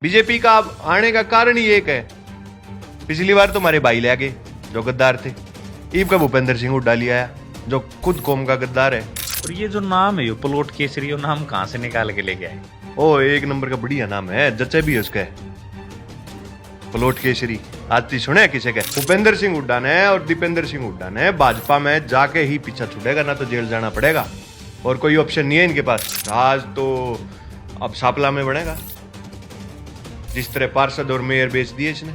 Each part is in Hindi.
बीजेपी का अब आने का कारण ही एक है। पिछली बार तुम्हारे भाई ले आगे जो गद्दार थे। ईब का भूपेंद्र सिंह हुड्डा लिया आया जो खुद कौम का गद्दार है। और ये जो नाम है, ये पलोट केसरी, वो नाम कहाँ से निकाल के लेके आए? ओ एक नंबर का बढ़िया नाम है, जच्चे भी है उसका। पलोट केसरी आज सुने किसे के? भूपेंद्र सिंह हुड्डा ने और दीपेंद्र सिंह हुड्डा ने भाजपा में जाके ही पीछा छूटेगा, ना तो जेल जाना पड़ेगा और कोई ऑप्शन नहीं है इनके पास। आज तो अब सापला में बनेगा। जिस तरह पार्षद और मेयर बेच दिए इसने,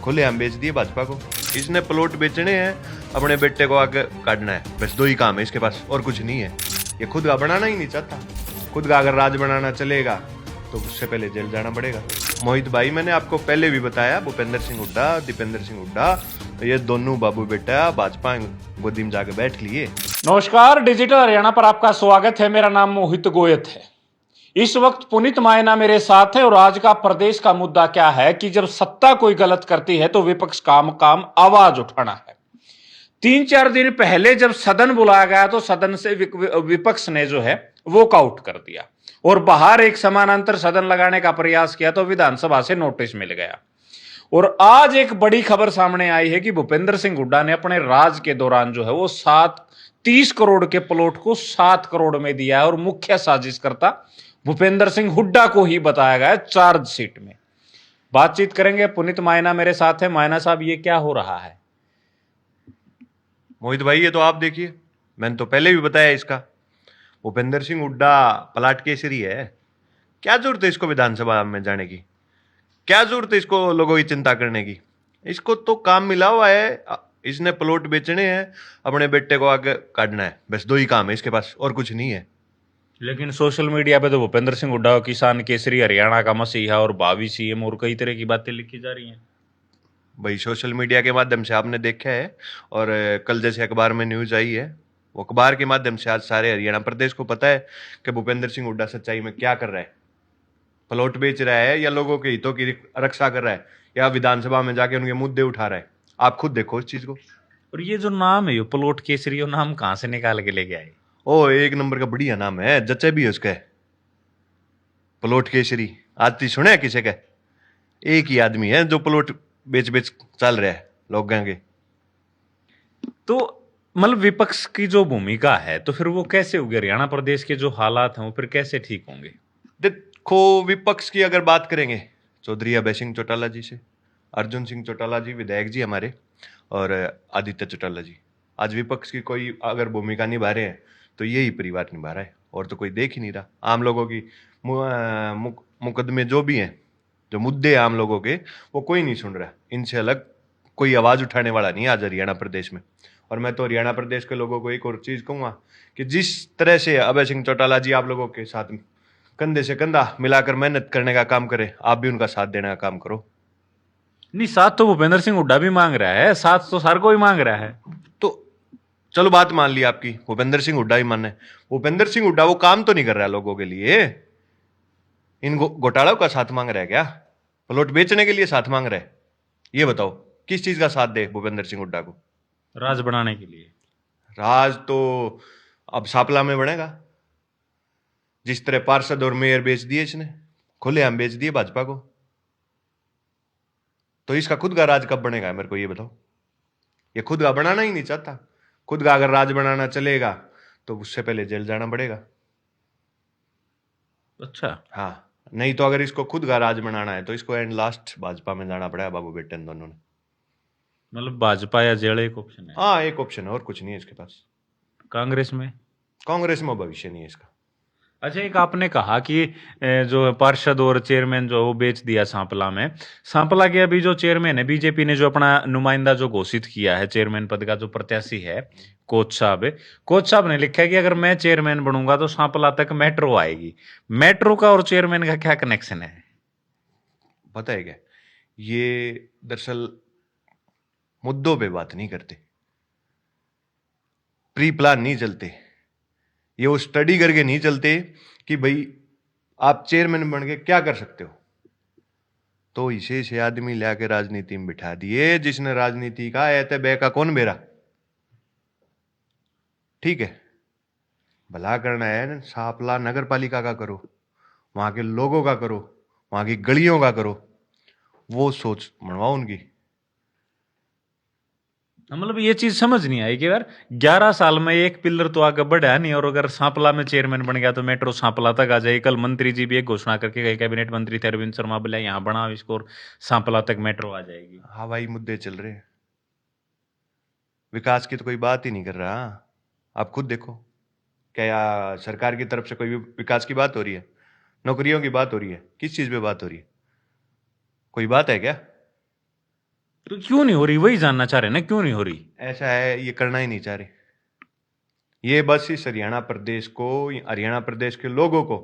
खुलेआम बेच दिए भाजपा को। इसने प्लॉट बेचने हैं, अपने बेटे को आगे काटना है, बस दो ही काम है इसके पास और कुछ नहीं है। ये खुद का बनाना ही नहीं चाहता। खुद का अगर राज बनाना चलेगा तो उससे पहले जेल जाना पड़ेगा। मोहित भाई, मैंने आपको पहले भी बताया, भूपेंद्र सिंह हुड्डा, दीपेंद्र सिंह हुड्डा, ये दोनों बाबू बेटा भाजपा गोदी में जाके बैठ लिए। नमस्कार, डिजिटल हरियाणा पर आपका स्वागत है। मेरा नाम मोहित गोयत है। इस वक्त पुनीत मायना मेरे साथ है और आज का प्रदेश का मुद्दा क्या है कि जब सत्ता कोई गलत करती है तो विपक्ष काम आवाज उठाना है। 3-4 दिन पहले जब सदन बुलाया गया तो सदन से विपक्ष ने जो है वॉकआउट कर दिया और बाहर एक समानांतर सदन लगाने का प्रयास किया तो विधानसभा से नोटिस मिल गया। और आज एक बड़ी खबर सामने आई है कि भूपेंद्र सिंह हुड्डा ने अपने राज के दौरान जो है वो 30 करोड़ के प्लॉट को 7 करोड़ में दिया है और मुख्य साजिशकर्ता भूपेंद्र सिंह हुड्डा को ही बताया गया चार्जशीट में। बातचीत करेंगे, पुनीत मायना मेरे साथ है। मायना साहब, ये क्या हो रहा है? मोहित भाई, ये तो आप देखिए, मैंने तो पहले भी बताया इसका। भूपेंद्र सिंह हुड्डा पलाट केसरी है। क्या जरूरत है इसको विधानसभा में जाने की? क्या जरूरत है इसको लोगों की चिंता करने की? इसको तो काम मिला हुआ है, इसने प्लॉट बेचने हैं, अपने बेटे को आगे काटना है, बस दो ही काम है इसके पास और कुछ नहीं है। लेकिन सोशल मीडिया पे तो भूपेंद्र सिंह हुड्डा को किसान केसरी, हरियाणा का मसीहा और भावी सीएम और कई तरह की बातें लिखी जा रही हैं। भाई सोशल मीडिया के माध्यम से आपने देखा है, और कल जैसे अखबार में न्यूज आई है, वो अखबार के माध्यम से आज सारे हरियाणा प्रदेश को पता है कि भूपेंद्र सिंह हुड्डा सच्चाई में क्या कर रहा है। प्लॉट बेच रहा है या लोगों के हितों की रक्षा कर रहा है या विधानसभा में जाके उनके मुद्दे उठा रहा है? आप खुद देखो इस चीज को। और ये जो नाम है, ये पलोट केसरी, वो नाम कहाँ से निकाल के लेके आए? ओ एक नंबर का बढ़िया नाम है, जच्चे भी है उसका। प्लॉट केसरी आज सुने किसे का? एक ही आदमी है जो प्लॉट बेच बेच चल रहा है लोगों के। तो मतलब विपक्ष की जो भूमिका है, तो फिर वो कैसे होगी? हरियाणा प्रदेश के जो हालात हैं वो फिर कैसे ठीक होंगे? देखो, विपक्ष की अगर बात करेंगे, चौधरी अभय सिंह चौटाला जी से, अर्जुन सिंह चौटाला जी विधायक जी हमारे, और आदित्य चौटाला जी, आज विपक्ष की कोई अगर भूमिका निभा रहे हैं तो यही परिवार निभा रहा है, और तो कोई देख ही नहीं रहा। आम लोगों की मुकदमे जो भी हैं, जो मुद्दे हैं आम लोगों के, वो कोई नहीं सुन रहा। इनसे अलग कोई आवाज उठाने वाला नहीं है आज हरियाणा प्रदेश में। और मैं तो हरियाणा प्रदेश के लोगों को एक और चीज कहूंगा कि जिस तरह से अभय सिंह चौटाला जी आप लोगों के साथ कंधे से कंधा मिलाकर मेहनत करने का काम करे, आप भी उनका साथ देने का काम करो। नहीं, साथ तो भूपेंद्र सिंह हुड्डा भी मांग रहा है, साथ तो सर को ही मांग रहा है। तो चलो बात मान ली आपकी, भूपेंद्र सिंह हुड्डा ही माने। भूपेंद्र सिंह हुड्डा वो काम तो नहीं कर रहा है लोगों के लिए। इन घोटालों का साथ मांग रहा है क्या? प्लॉट बेचने के लिए साथ मांग रहा है? ये बताओ, किस चीज का साथ दे भूपेंद्र सिंह हुड्डा को? राज बनाने के लिए। राज तो अब सापला में बनेगा। जिस तरह पार्षद और मेयर बेच दिए इसने, खुलेआम बेच दिए भाजपा को, तो इसका खुद का राज कब बनेगा? मेरे को ये बताओ। ये खुद का बनाना ही नहीं चाहता। खुद का अगर राज बनाना चलेगा तो उससे पहले जेल जाना पड़ेगा। अच्छा। हाँ, नहीं तो अगर इसको खुद का राज बनाना है तो इसको एंड लास्ट भाजपा में जाना पड़ेगा बाबू बेटे इन दोनों ने। मतलब भाजपा या जेल एक ऑप्शन है? हाँ, एक ऑप्शन है और कुछ नहीं है इसके पास। कांग्रेस में? कांग्रेस में भविष्य नहीं है इसका। अच्छा, एक आपने कहा कि जो पार्षद और चेयरमैन जो वो बेच दिया सांपला में। सांपला के अभी जो चेयरमैन है, बीजेपी ने जो अपना नुमाइंदा जो घोषित किया है, चेयरमैन पद का जो प्रत्याशी है, कोच साहब ने लिखा है कि अगर मैं चेयरमैन बनूंगा तो सांपला तक मेट्रो आएगी। मेट्रो का और चेयरमैन का क्या कनेक्शन है? पता है क्या, ये दरअसल मुद्दों पे बात नहीं करते, प्री प्लान नहीं चलते, ये वो स्टडी करके नहीं चलते कि भाई आप चेयरमैन बन के क्या कर सकते हो। तो इसे से आदमी लाके राजनीति में बिठा दिए, जिसने राजनीति का ऐते बे का कौन बेरा। ठीक है, भला करना है, सापला नगर पालिका का करो, वहां के लोगों का करो, वहां की गलियों का करो, वो सोच बनवाओ उनकी। मतलब ये चीज समझ नहीं आई कि यार 11 साल में एक पिलर तो आगे बढ़ा नहीं, और अगर सांपला में चेयरमैन बन गया तो मेट्रो सांपला तक आ जाए। कल मंत्री जी भी एक घोषणा करके गए, कैबिनेट मंत्री थे अरविंद शर्मा, बोले यहाँ बनाओ इसको और सांपला तक मेट्रो आ जाएगी। हवाई मुद्दे चल रहे हैं, विकास की तो कोई बात ही नहीं कर रहा। आप खुद देखो, क्या सरकार की तरफ से कोई भी विकास की बात हो रही है? नौकरियों की बात हो रही है? किस चीज पे बात हो रही है? कोई बात है क्या? तो क्यों नहीं हो रही, वही जानना चाह रहे हैं ना, क्यों नहीं हो रही? ऐसा है, ये करना ही नहीं चाह रहे। ये बस इस हरियाणा प्रदेश को, हरियाणा प्रदेश के लोगों को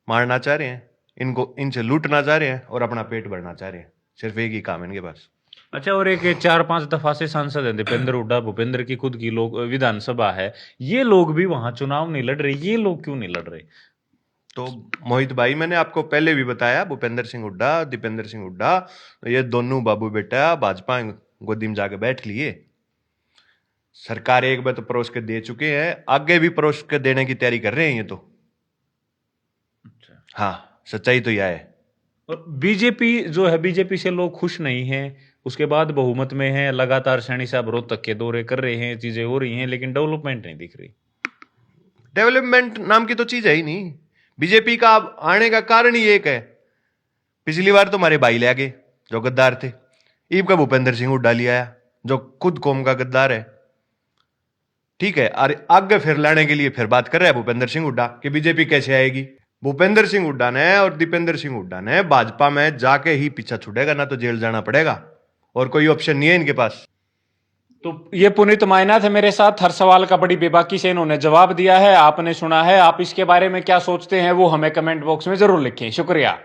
मारना चाह रहे हैं, इनको इनसे लूटना चाह रहे हैं और अपना पेट भरना चाह रहे हैं। सिर्फ एक ही काम है इनके पास। अच्छा, और एक 4-5 दफा से सांसद हैं दीपेंद्र हुड्डा, भूपेंद्र की खुद की लोग विधानसभा है, ये लोग भी वहां चुनाव नहीं लड़ रहे, ये लोग क्यों नहीं लड़ रहे? तो मोहित भाई, मैंने आपको पहले भी बताया, भूपेंद्र सिंह हुड्डा, दीपेंद्र सिंह हुड्डा, ये दोनों बाबू बेटा भाजपा गोदी में जाके बैठ लिए। सरकार एक बार तो परोस के दे चुके हैं, आगे भी परोस के देने की तैयारी कर रहे हैं ये तो। अच्छा। हाँ, सच्चाई तो यह है। और बीजेपी जो है, बीजेपी से लोग खुश नहीं हैं, उसके बाद बहुमत में है, लगातार सैनी साहब रोहतक के दौरे कर रहे हैं, चीजें हो रही हैं, लेकिन डेवलपमेंट नहीं दिख रही। डेवलपमेंट नाम की तो चीज है ही नहीं। बीजेपी का आने का कारण ही एक है, पिछली बार तो हमारे भाई ले गए जो गद्दार थे, ईब का भूपेंद्र सिंह हुड्डा ले आया जो खुद कौम का गद्दार है। ठीक है, और आगे फिर लाने के लिए फिर बात कर रहा है भूपेंद्र सिंह हुड्डा कि बीजेपी कैसे आएगी। भूपेंद्र सिंह हुड्डा ने और दीपेंद्र सिंह हुड्डा ने भाजपा में जाके ही पीछा छूटेगा, ना तो जेल जाना पड़ेगा, और कोई ऑप्शन नहीं है इनके पास। तो ये पुनीत मायनाथ है मेरे साथ, हर सवाल का बड़ी बेबाकी से इन्होंने जवाब दिया है, आपने सुना है। आप इसके बारे में क्या सोचते हैं वो हमें कमेंट बॉक्स में जरूर लिखें। शुक्रिया।